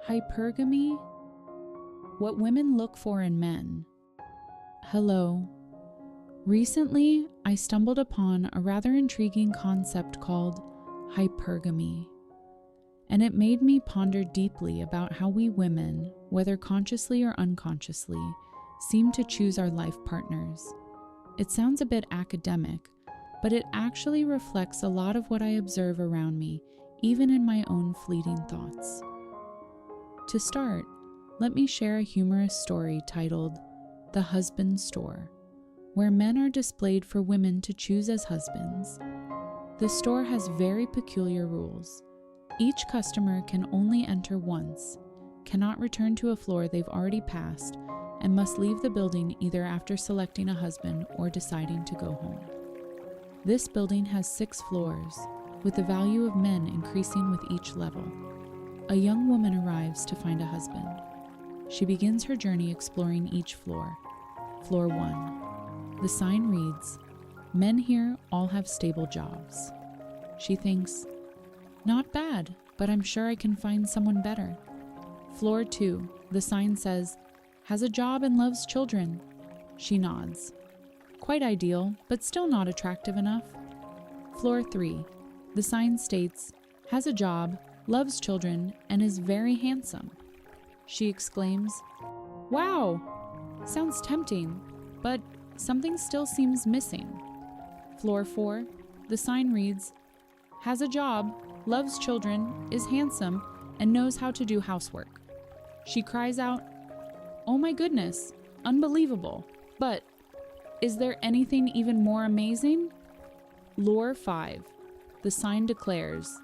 Hypergamy? What women look for in men. Hello. Recently, I stumbled upon a rather intriguing concept called hypergamy, and it made me ponder deeply about how we women, whether consciously or unconsciously, seem to choose our life partners. It sounds a bit academic, but it actually reflects a lot of what I observe around me, even in my own fleeting thoughts. To start, let me share a humorous story titled The Husband Store, where men are displayed for women to choose as husbands. The store has very peculiar rules. Each customer can only enter once, cannot return to a floor they've already passed, and must leave the building either after selecting a husband or deciding to go home. This building has 6 floors, with the value of men increasing with each level. A young woman arrives to find a husband. She begins her journey exploring each floor. Floor 1. The sign reads, "Men here all have stable jobs." She thinks, "Not bad, but I'm sure I can find someone better." Floor 2. The sign says, "Has a job and loves children." She nods. Quite ideal, but still not attractive enough. Floor 3. The sign states, "Has a job, loves children, and is very handsome." She exclaims, "Wow! Sounds tempting, but something still seems missing." Floor 4. The sign reads, "Has a job, loves children, is handsome, and knows how to do housework." She cries out, "Oh my goodness, unbelievable, but is there anything even more amazing?" Floor 5. The sign declares,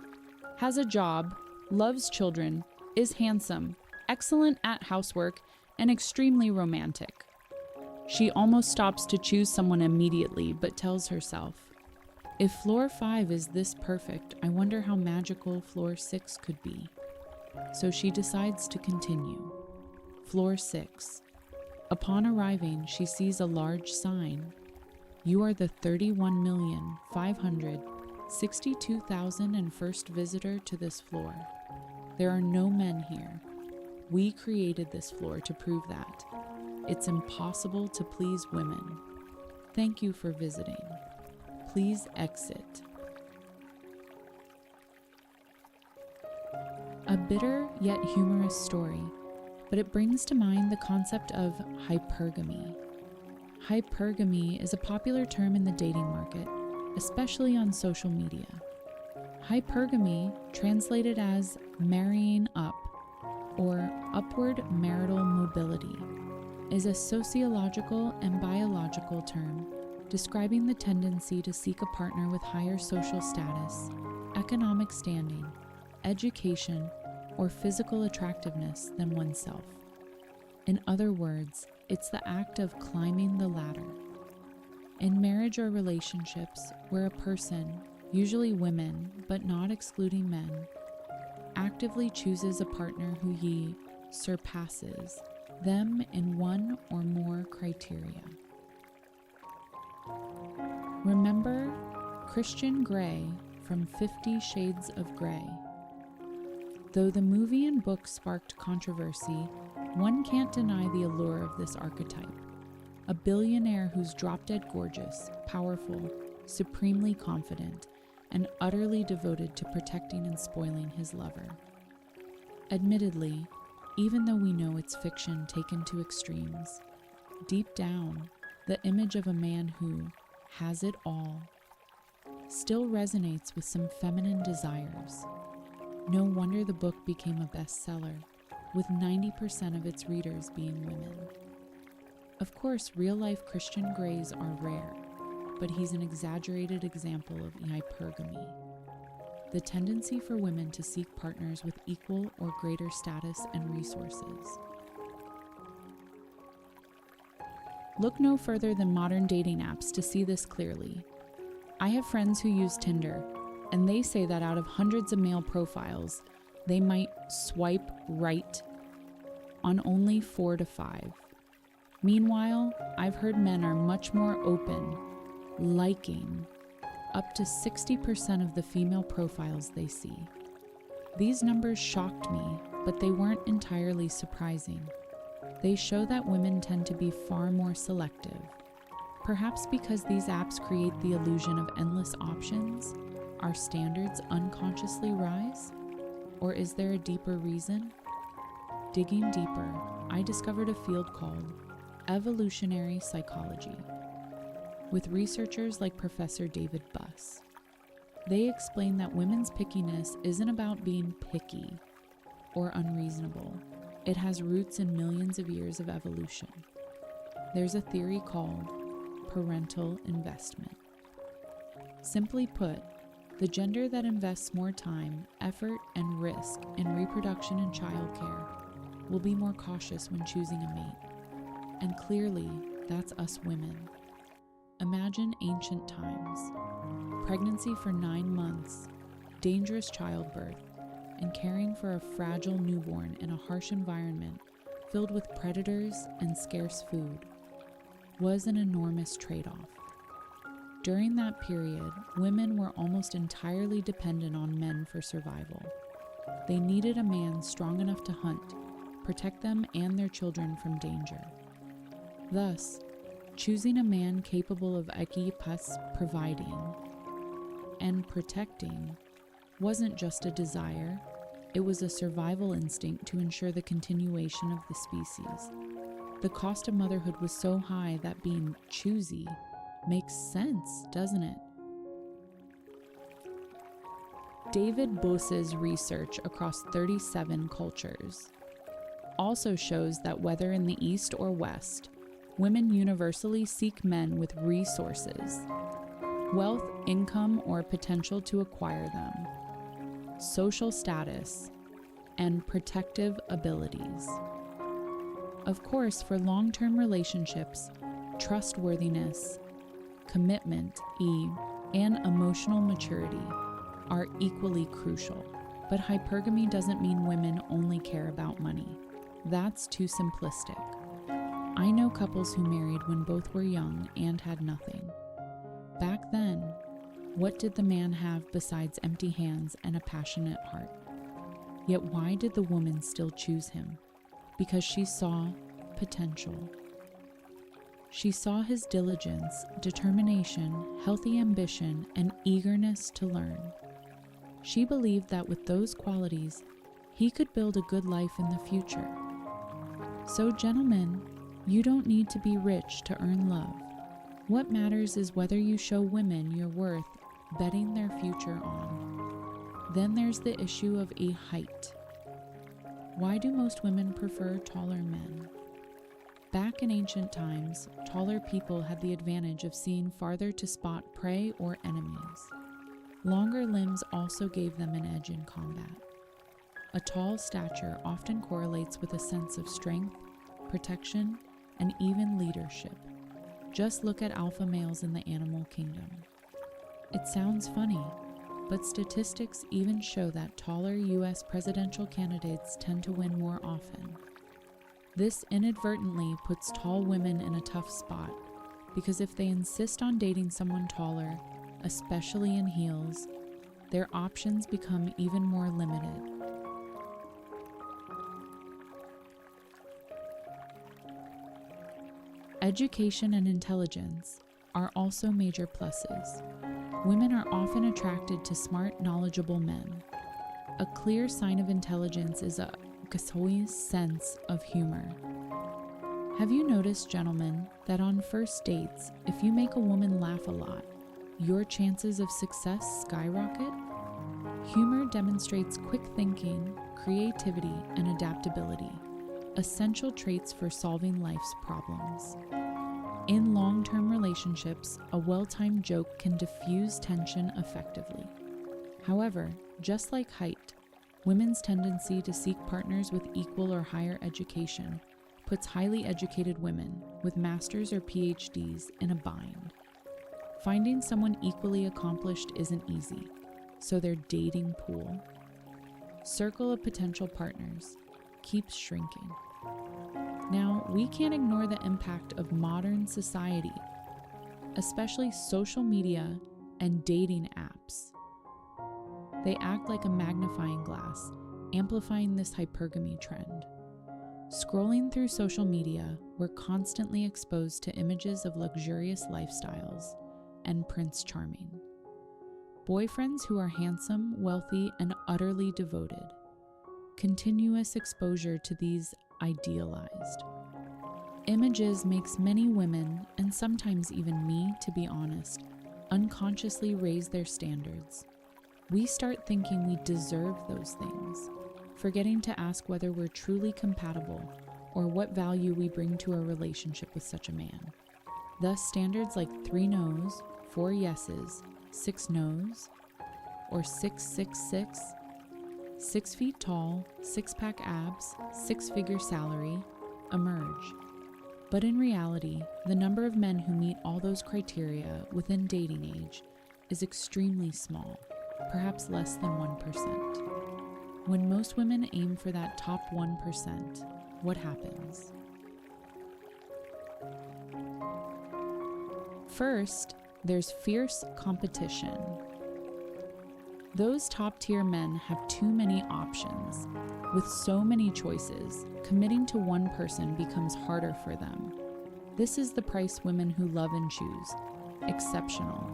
"Has a job, loves children, is handsome, excellent at housework, and extremely romantic." She almost stops to choose someone immediately, but tells herself, "If floor 5 is this perfect, I wonder how magical floor 6 could be." So she decides to continue. Floor 6. Upon arriving, she sees a large sign. "You are the 31,562,001st visitor to this floor. There are no men here. We created this floor to prove that. It's impossible to please women. Thank you for visiting. Please exit." A bitter yet humorous story, but it brings to mind the concept of hypergamy. Hypergamy is a popular term in the dating market, especially on social media. Hypergamy, translated as marrying up or upward marital mobility, is a sociological and biological term describing the tendency to seek a partner with higher social status, economic standing, education, or physical attractiveness than oneself. In other words, it's the act of climbing the ladder. In marriage or relationships where a person, usually women, but not excluding men, actively chooses a partner who he surpasses them in one or more criteria. Remember Christian Grey from 50 Shades of Grey? Though the movie and book sparked controversy, one can't deny the allure of this archetype. A billionaire who's drop-dead gorgeous, powerful, supremely confident, and utterly devoted to protecting and spoiling his lover. Admittedly, even though we know it's fiction taken to extremes, deep down, the image of a man who has it all still resonates with some feminine desires. No wonder the book became a bestseller, with 90% of its readers being women. Of course, real-life Christian Greys are rare, but he's an exaggerated example of hypergamy, the tendency for women to seek partners with equal or greater status and resources. Look no further than modern dating apps to see this clearly. I have friends who use Tinder, and they say that out of hundreds of male profiles, they might swipe right on only 4 to 5. Meanwhile, I've heard men are much more open, liking up to 60% of the female profiles they see. These numbers shocked me, but they weren't entirely surprising. They show that women tend to be far more selective. Perhaps because these apps create the illusion of endless options, our standards unconsciously rise? Or is there a deeper reason? Digging deeper, I discovered a field called evolutionary psychology, with researchers like Professor David Buss. They explain that women's pickiness isn't about being picky or unreasonable. It has roots in millions of years of evolution. There's a theory called parental investment. Simply put, the gender that invests more time, effort, and risk in reproduction and childcare will be more cautious when choosing a mate. And clearly, that's us women. Imagine ancient times. Pregnancy for 9 months, dangerous childbirth, and caring for a fragile newborn in a harsh environment filled with predators and scarce food was an enormous trade-off. During that period, women were almost entirely dependent on men for survival. They needed a man strong enough to hunt, protect them and their children from danger. Thus, choosing a man capable of HYPERGAMY providing and protecting wasn't just a desire, it was a survival instinct to ensure the continuation of the species. The cost of motherhood was so high that being choosy makes sense, doesn't it? David Buss's research across 37 cultures also shows that whether in the East or West, women universally seek men with resources, wealth, income, or potential to acquire them, social status, and protective abilities. Of course, for long-term relationships, trustworthiness, commitment, and emotional maturity are equally crucial. But hypergamy doesn't mean women only care about money. That's too simplistic. I know couples who married when both were young and had nothing. Back then, what did the man have besides empty hands and a passionate heart? Yet why did the woman still choose him? Because she saw potential. She saw his diligence, determination, healthy ambition, and eagerness to learn. She believed that with those qualities, he could build a good life in the future. So, gentlemen, you don't need to be rich to earn love. What matters is whether you show women your worth betting their future on. Then there's the issue of height. Why do most women prefer taller men? Back in ancient times, taller people had the advantage of seeing farther to spot prey or enemies. Longer limbs also gave them an edge in combat. A tall stature often correlates with a sense of strength, protection, and even leadership. Just look at alpha males in the animal kingdom. It sounds funny, but statistics even show that taller U.S. presidential candidates tend to win more often. This inadvertently puts tall women in a tough spot, because if they insist on dating someone taller, especially in heels, their options become even more limited. Education and intelligence are also major pluses. Women are often attracted to smart, knowledgeable men. A clear sign of intelligence is a sense of humor. Have you noticed, gentlemen, that on first dates, if you make a woman laugh a lot, your chances of success skyrocket? Humor demonstrates quick thinking, creativity, and adaptability, essential traits for solving life's problems. In long-term relationships, a well-timed joke can diffuse tension effectively. However, just like height, women's tendency to seek partners with equal or higher education puts highly educated women with masters or PhDs in a bind. Finding someone equally accomplished isn't easy, so their dating pool, circle of potential partners, keeps shrinking. Now, we can't ignore the impact of modern society, especially social media and dating apps. They act like a magnifying glass, amplifying this hypergamy trend. Scrolling through social media, we're constantly exposed to images of luxurious lifestyles and Prince Charming. Boyfriends who are handsome, wealthy, and utterly devoted. Continuous exposure to these idealized images makes many women, and sometimes even me, to be honest, unconsciously raise their standards. We start thinking we deserve those things, forgetting to ask whether we're truly compatible or what value we bring to a relationship with such a man. Thus, standards like 3 no's, 4 yeses, 6 no's, or 666, 6 feet tall, 6-pack abs, 6-figure salary emerge. But in reality, the number of men who meet all those criteria within dating age is extremely small, perhaps less than 1%. When most women aim for that top 1%, what happens? First, there's fierce competition. Those top-tier men have too many options. With so many choices, committing to one person becomes harder for them. This is the price women who love and choose. Exceptional.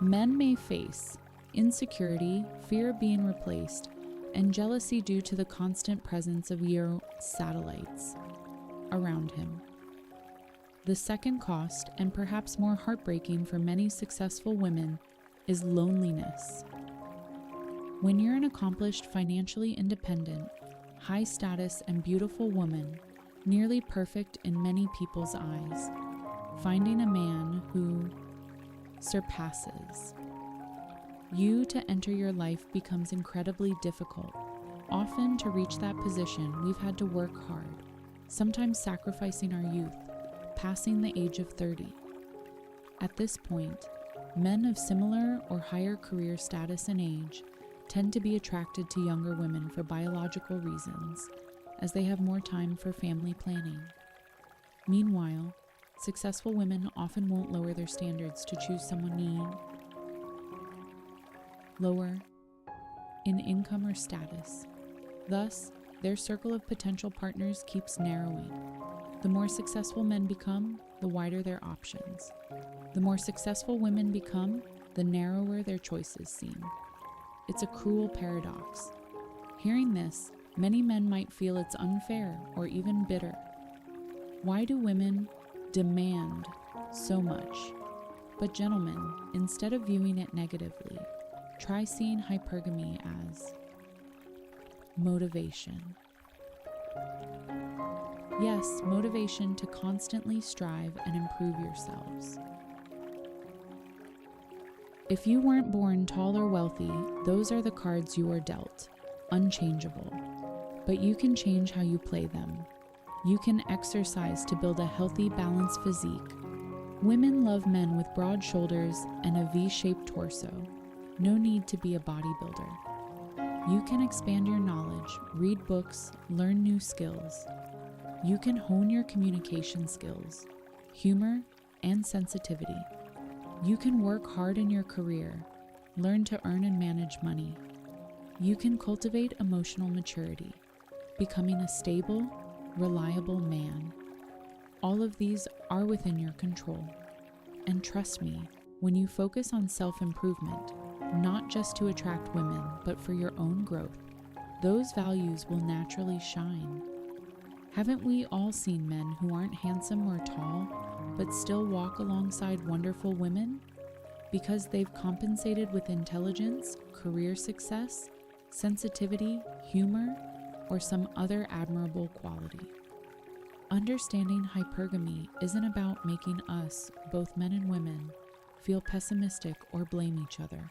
Men may face insecurity, fear of being replaced, and jealousy due to the constant presence of your satellites around him. The second cost, and perhaps more heartbreaking for many successful women, is loneliness. When you're an accomplished, financially independent, high status, and beautiful woman, nearly perfect in many people's eyes, finding a man who surpasses you to enter your life becomes incredibly difficult. Often, to reach that position, we've had to work hard, sometimes sacrificing our youth, passing the age of 30. At this point, men of similar or higher career status and age tend to be attracted to younger women for biological reasons, as they have more time for family planning. Meanwhile, successful women often won't lower their standards to choose someone lower in income or status. Thus, their circle of potential partners keeps narrowing. The more successful men become, the wider their options. The more successful women become, the narrower their choices seem. It's a cruel paradox. Hearing this, many men might feel it's unfair or even bitter. Why do women demand so much? But gentlemen, instead of viewing it negatively, try seeing hypergamy as motivation. Yes, motivation to constantly strive and improve yourselves. If you weren't born tall or wealthy, those are the cards you are dealt, unchangeable. But you can change how you play them. You can exercise to build a healthy, balanced physique. Women love men with broad shoulders and a V-shaped torso. No need to be a bodybuilder. You can expand your knowledge, read books, learn new skills. You can hone your communication skills, humor, and sensitivity. You can work hard in your career, learn to earn and manage money. You can cultivate emotional maturity, becoming a stable, reliable man. All of these are within your control. And trust me, when you focus on self-improvement, not just to attract women, but for your own growth, those values will naturally shine. Haven't we all seen men who aren't handsome or tall, but still walk alongside wonderful women? Because they've compensated with intelligence, career success, sensitivity, humor, or some other admirable quality. Understanding hypergamy isn't about making us, both men and women, feel pessimistic or blame each other.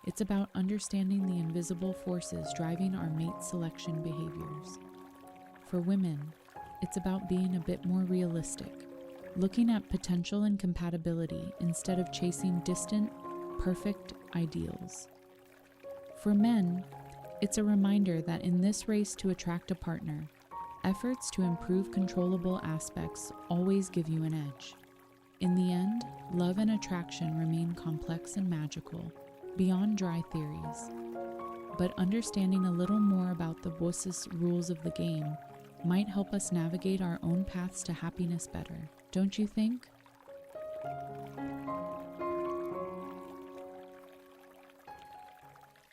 It's about understanding the invisible forces driving our mate selection behaviors. For women, it's about being a bit more realistic, looking at potential and compatibility instead of chasing distant, perfect ideals. For men, it's a reminder that in this race to attract a partner, efforts to improve controllable aspects always give you an edge. In the end, love and attraction remain complex and magical, beyond dry theories. But understanding a little more about the Boss's rules of the game might help us navigate our own paths to happiness better, don't you think?